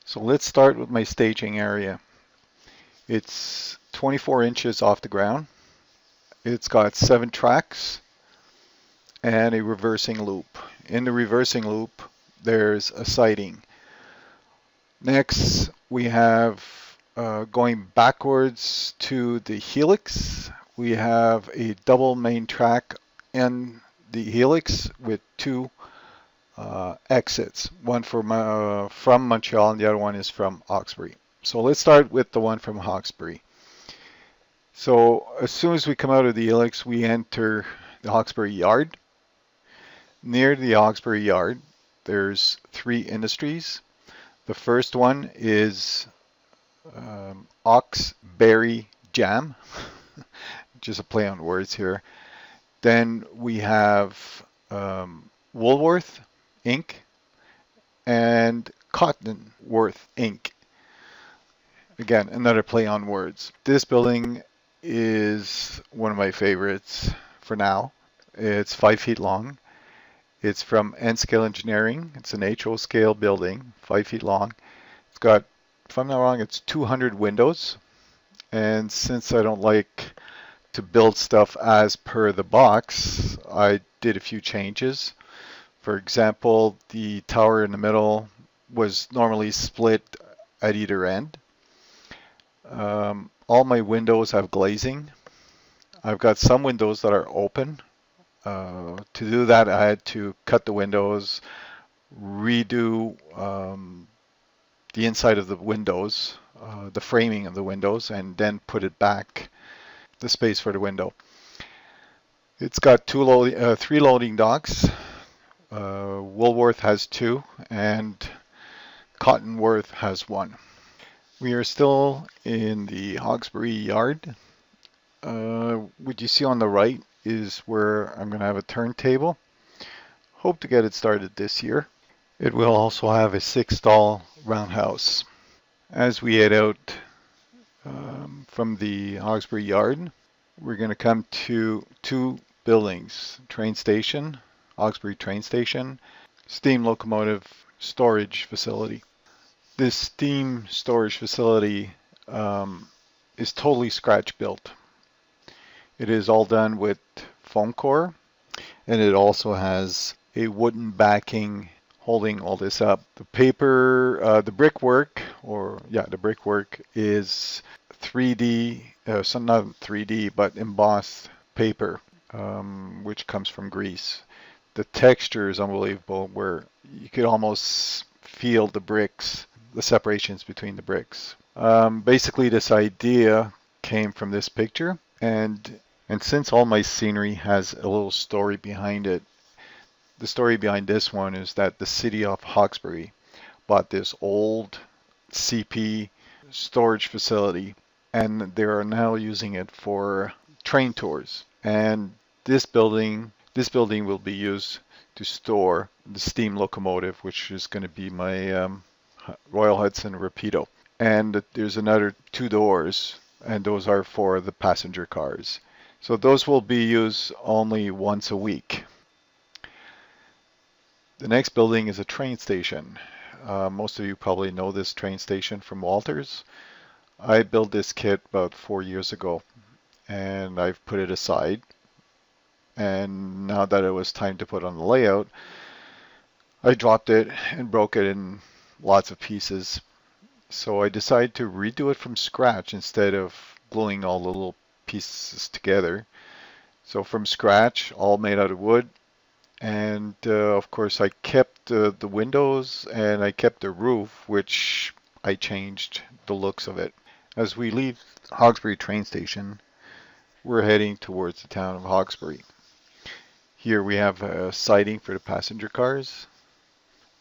So let's start with my staging area. It's 24 inches off the ground. It's got 7 tracks and a reversing loop. In the reversing loop, there's a siding. Next, we have going backwards to the helix. We have a double main track in the helix with 2 exits. One from Montreal and the other one is from Hawkesbury. So let's start with the one from Hawkesbury. So as soon as we come out of the helix, we enter the Hawkesbury yard. Near the Hawkesbury yard, there's 3 industries. The first one is Hawkesbury Jam, just a play on words here. Then we have Woolworth Inc. and Cottonworth Inc. Again, another play on words. This building is one of my favorites for now. It's 5 feet long. It's from N-Scale Engineering. It's an HO scale building, 5 feet long. It's got, if I'm not wrong, it's 200 windows. And since I don't like to build stuff as per the box, I did a few changes. For example, the tower in the middle was normally split at either end. All my windows have glazing. I've got some windows that are open. To do that, I had to cut the windows, redo the inside of the windows, the framing of the windows, and then put it back, the space for the window. It's got 3 loading docks. Woolworth has 2, and Cottonworth has 1. We are still in the Hawkesbury yard. What you see on the right is where I'm going to have a turntable. Hope to get it started this year. It will also have a 6-stall roundhouse. As we head out from the Hawkesbury yard, we're going to come to 2 buildings: train station, Hawkesbury train station, steam locomotive storage facility. This steam storage facility is totally scratch built. It is all done with foam core, and it also has a wooden backing holding all this up. The paper, the brickwork, the brickwork is 3D, so not 3D, but embossed paper, which comes from Greece. The texture is unbelievable, where you could almost feel the bricks, the separations between the bricks. Basically, this idea came from this picture, and since all my scenery has a little story behind it, the story behind this one is that the city of Hawkesbury bought this old CP storage facility, and they are now using it for train tours. And this building will be used to store the steam locomotive, which is going to be my Royal Hudson Rapido. And there's another 2 doors, and those are for the passenger cars. So those will be used only once a week. The next building is a train station. Most of you probably know this train station from Walters. I built this kit about 4 years ago, and I've put it aside. And now that it was time to put on the layout, I dropped it and broke it in lots of pieces. So I decided to redo it from scratch instead of gluing all the little pieces together. So from scratch, all made out of wood. And of course I kept the windows, and I kept the roof, which I changed the looks of it. As we leave Hawkesbury train station, we're heading towards the town of Hawkesbury. Here we have a siding for the passenger cars,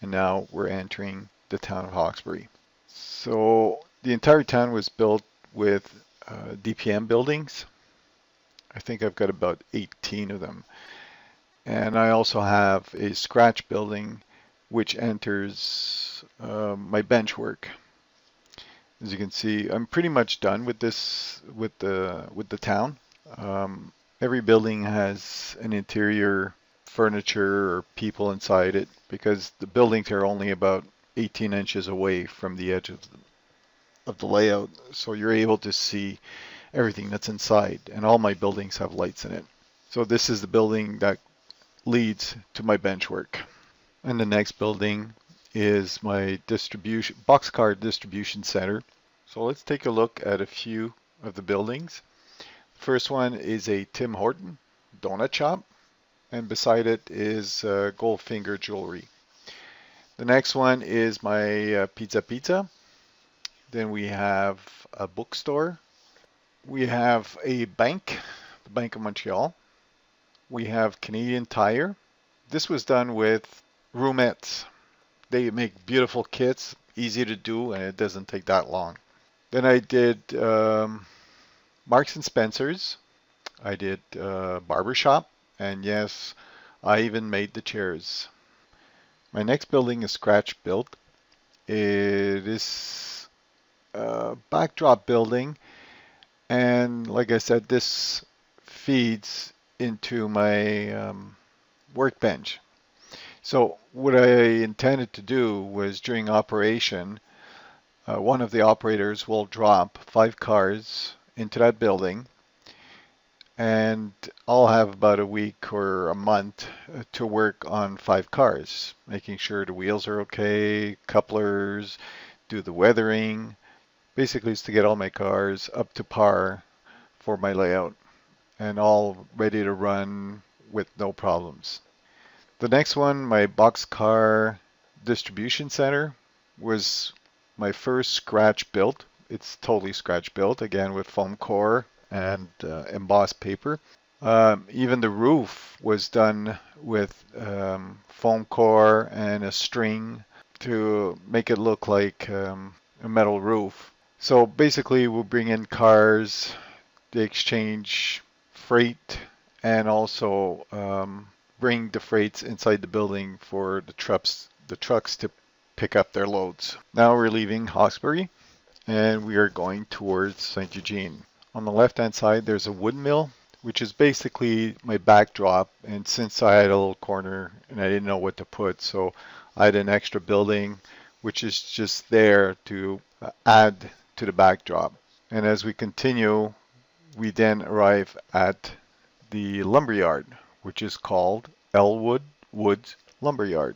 and now we're entering the town of Hawkesbury. So the entire town was built with DPM buildings. I think I've got about 18 of them. And I also have a scratch building which enters my bench work. As you can see, I'm pretty much done with this, with the town. Every building has an interior furniture or people inside it, because the buildings are only about 18 inches away from the edge of the layout, so you're able to see everything that's inside, and all my buildings have lights in it. So this is the building that leads to my bench work. And the next building is my boxcar distribution center. So let's take a look at a few of the buildings. First one is a Tim Horton donut shop, and beside it is Goldfinger Jewelry. The next one is my pizza. Then we have a bookstore. We have a bank, the Bank of Montreal. We have Canadian Tire. This was done with roomettes. They make beautiful kits, easy to do, and it doesn't take that long. Then I did Marks and Spencer's. I did barbershop, and yes, I even made the chairs. My next building is scratch built. It is a backdrop building, and like I said, this feeds into my workbench. So what I intended to do was during operation, one of the operators will drop 5 cars into that building, and I'll have about a week or a month to work on 5 cars, making sure the wheels are okay, couplers, do the weathering. Basically, it's to get all my cars up to par for my layout and all ready to run with no problems. The next one, my boxcar distribution center, was my first scratch built. It's totally scratch built, again with foam core and embossed paper. Even the roof was done with foam core and a string to make it look like a metal roof. So basically we'll bring in cars, they exchange freight, and also bring the freights inside the building for the trucks to pick up their loads. Now we're leaving Hawkesbury and we are going towards St. Eugene. On the left hand side there's a wood mill, which is basically my backdrop, and since I had a little corner and I didn't know what to put, so I had an extra building which is just there to add to the backdrop. And as we continue, we then arrive at the lumberyard, which is called Elwood Woods Lumberyard.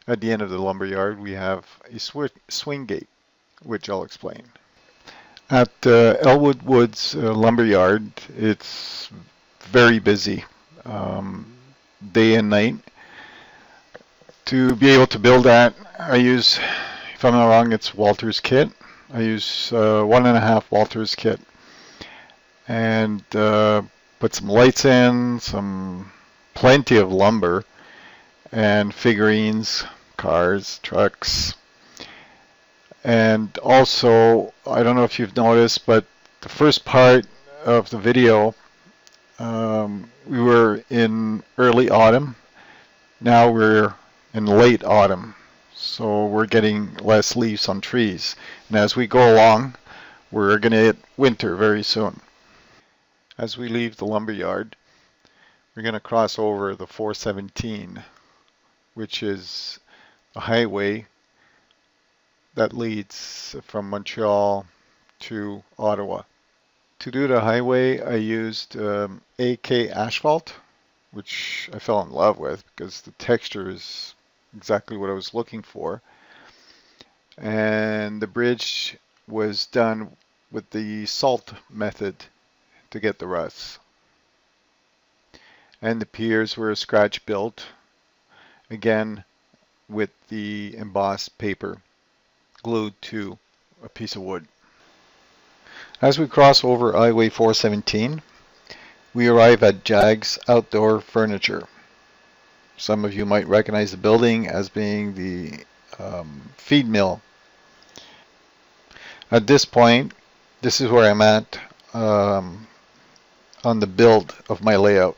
At the end of the lumberyard, we have a swing gate, which I'll explain. At Elwood Woods Lumberyard, it's very busy, day and night. To be able to build that, I use, if I'm not wrong, it's Walters kit. I use 1.5 Walters kit, and put some lights in, plenty of lumber, and figurines, cars, trucks. And also, I don't know if you've noticed, but the first part of the video, we were in early autumn. Now we're in late autumn, so we're getting less leaves on trees. And as we go along, we're going to hit winter very soon. As we leave the lumberyard, we're going to cross over the 417, which is a highway that leads from Montreal to Ottawa. To do the highway, I used AK asphalt, which I fell in love with because the texture is exactly what I was looking for. And the bridge was done with the salt method to get the ruts. And the piers were scratch built, again with the embossed paper glued to a piece of wood. As we cross over Highway 417, we arrive at Jag's Outdoor Furniture. Some of you might recognize the building as being the feed mill. At this point, this is where I'm at on the build of my layout.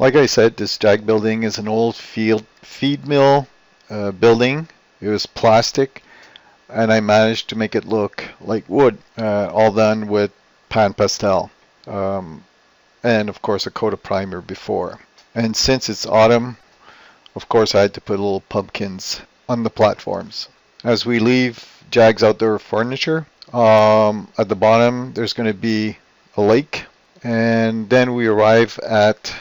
Like I said, this Jag building is an old feed mill building. It was plastic, and I managed to make it look like wood, all done with pan pastel, and of course a coat of primer before. And since it's autumn, Of course, I had to put little pumpkins on the platforms. As we leave Jag's Outdoor Furniture, at the bottom there's going to be a lake, and then we arrive at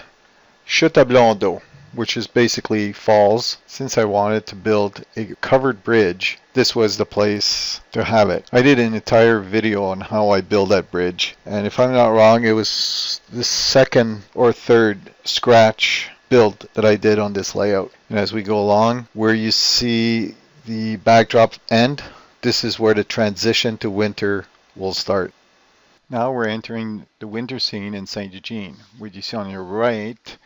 Chute-à-Blanc d'eau, which is basically falls. Since I wanted to build a covered bridge, this was the place to have it. I did an entire video on how I build that bridge, and if I'm not wrong, it was the second or third scratch build that I did on this layout. And as we go along, where you see the backdrop end, this is where the transition to winter will start. Now we're entering the winter scene in St. Eugene. What you see on your right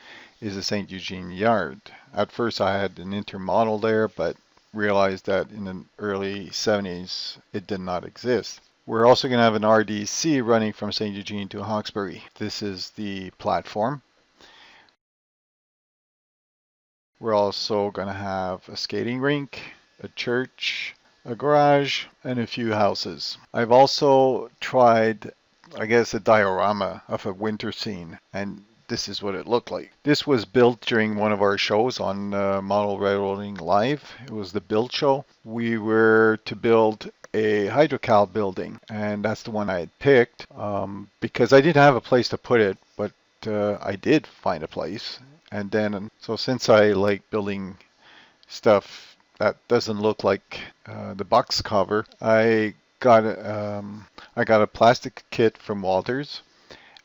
is the St. Eugene yard. At first I had an intermodal there, but realized that in the early 70s it did not exist. We're also going to have an RDC running from St. Eugene to Hawkesbury. This is the platform. We're also going to have a skating rink, a church, a garage, and a few houses. I've also tried, I guess, a diorama of a winter scene, and this is what it looked like. This was built during one of our shows on Model Railroading Live. It was the build show. We were to build a hydrocal building, and that's the one I had picked because I didn't have a place to put it, but I did find a place. And then, so since I like building stuff that doesn't look like the box cover, I got a plastic kit from Walters,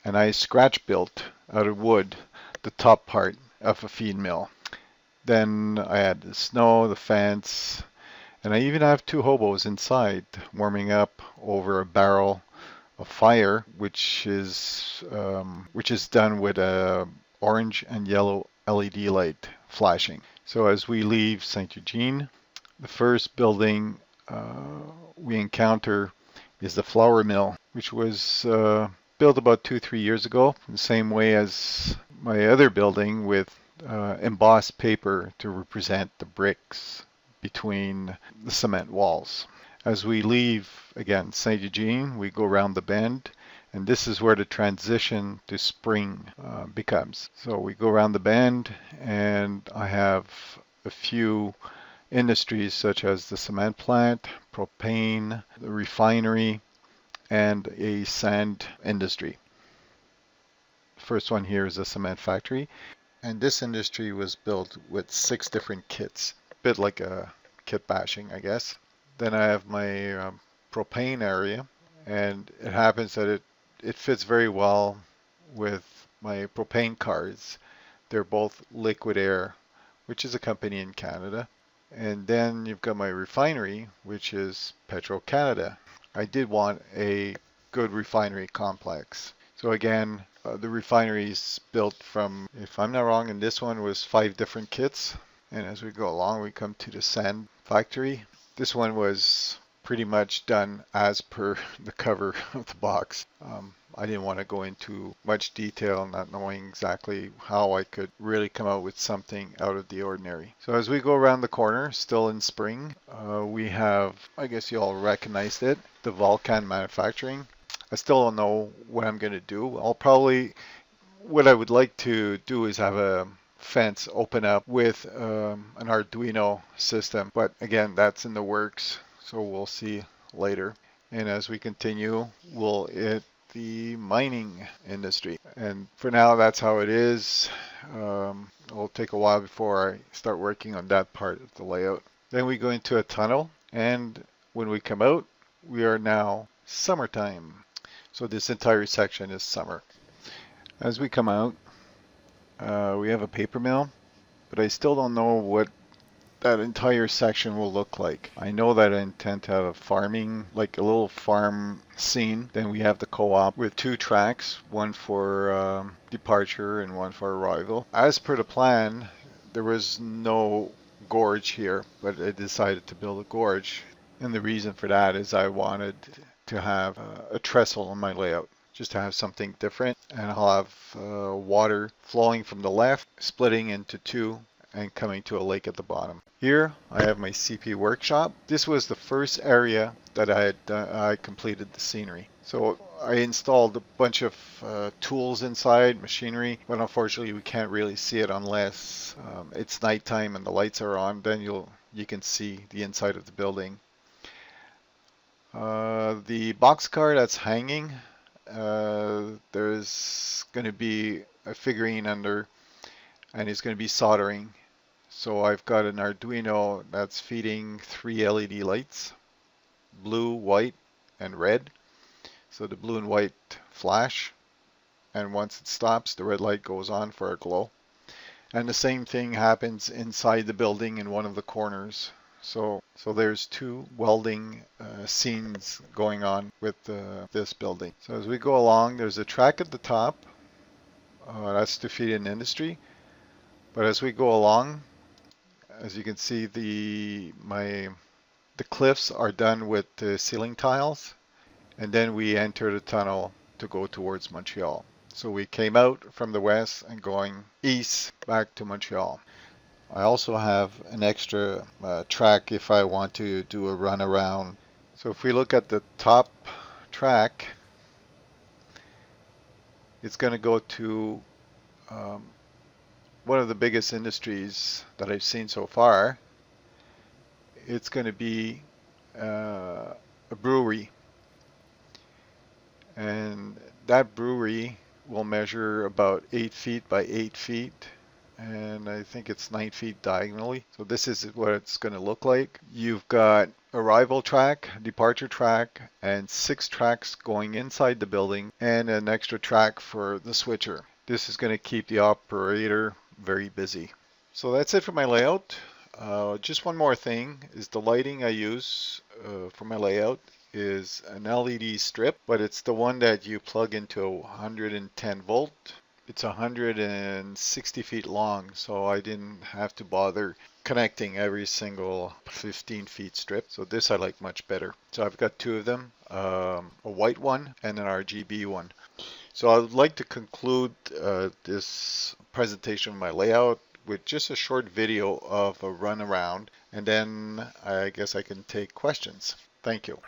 and I scratch built out of wood the top part of a feed mill. Then I had the snow, the fence, and I even have two hobos inside warming up over a barrel of fire, which is done with a orange and yellow LED light flashing. So as we leave St. Eugene, the first building we encounter is the flour mill, which was built about 2-3 years ago, the same way as my other building, with embossed paper to represent the bricks between the cement walls. As we leave, again, St. Eugene, we go around the bend, and this is where the transition to spring becomes. So we go around the bend, and I have a few industries such as the cement plant, propane, the refinery, and a sand industry. First one here is a cement factory, and this industry was built with 6 different kits, a bit like a kit bashing, I guess. Then I have my propane area, and it happens that it fits very well with my propane cars. They're both Liquid Air, which is a company in Canada. And then you've got my refinery, which is Petro-Canada. I did want a good refinery complex. So again, the refinery is built from, if I'm not wrong, and this one was 5 different kits. And as we go along, we come to the sand factory. This one was pretty much done as per the cover of the box. I didn't want to go into much detail, not knowing exactly how I could really come out with something out of the ordinary. So as we go around the corner, still in spring, we have, I guess you all recognized it, the Vulcan manufacturing. I still don't know what I'm going to do. What I would like to do is have a fence open up with an Arduino system. But again, that's in the works, so we'll see later. And as we continue, we'll hit the mining industry. And for now, that's how it is. It'll take a while before I start working on that part of the layout. Then we go into a tunnel, and when we come out, we are now summertime. So this entire section is summer. As we come out, we have a paper mill, but I still don't know what that entire section will look like. I know that I intend to have a farming, like a little farm scene. Then we have the co-op with 2 tracks, one for departure and one for arrival. As per the plan, there was no gorge here, but I decided to build a gorge. And the reason for that is I wanted to have a trestle on my layout, just to have something different. And I'll have water flowing from the left, splitting into 2, and coming to a lake at the bottom. Here I have my CP workshop. This was the first area that I completed the scenery. So I installed a bunch of tools inside, machinery, but unfortunately we can't really see it unless it's nighttime and the lights are on. Then you can see the inside of the building. The boxcar that's hanging, there's going to be a figurine under, and it's going to be soldering. So I've got an Arduino that's feeding 3 LED lights, blue, white, and red. So the blue and white flash, and once it stops, the red light goes on for a glow. And the same thing happens inside the building in one of the corners. So there's 2 welding scenes going on with this building. So as we go along, there's a track at the top. That's to feed an industry. But as we go along, as you can see, the cliffs are done with the ceiling tiles, and then we enter the tunnel to go towards Montreal. So we came out from the west and going east back to Montreal. I also have an extra track if I want to do a run around. So if we look at the top track, it's going to go to one of the biggest industries that I've seen so far. It's going to be a brewery, and that brewery will measure about 8 feet by 8 feet, and I think it's 9 feet diagonally. So this is what it's going to look like. You've got arrival track, departure track, and 6 tracks going inside the building, and an extra track for the switcher. This is going to keep the operator very busy. So that's it for my layout. Just one more thing is the lighting I use for my layout is an LED strip, but it's the one that you plug into a 110 volt. It's 160 feet long, so I didn't have to bother connecting every single 15 feet strip. So this I like much better. So I've got 2 of them, a white one and an RGB one. So I would like to conclude this presentation of my layout with just a short video of a run around, and then I guess I can take questions. Thank you.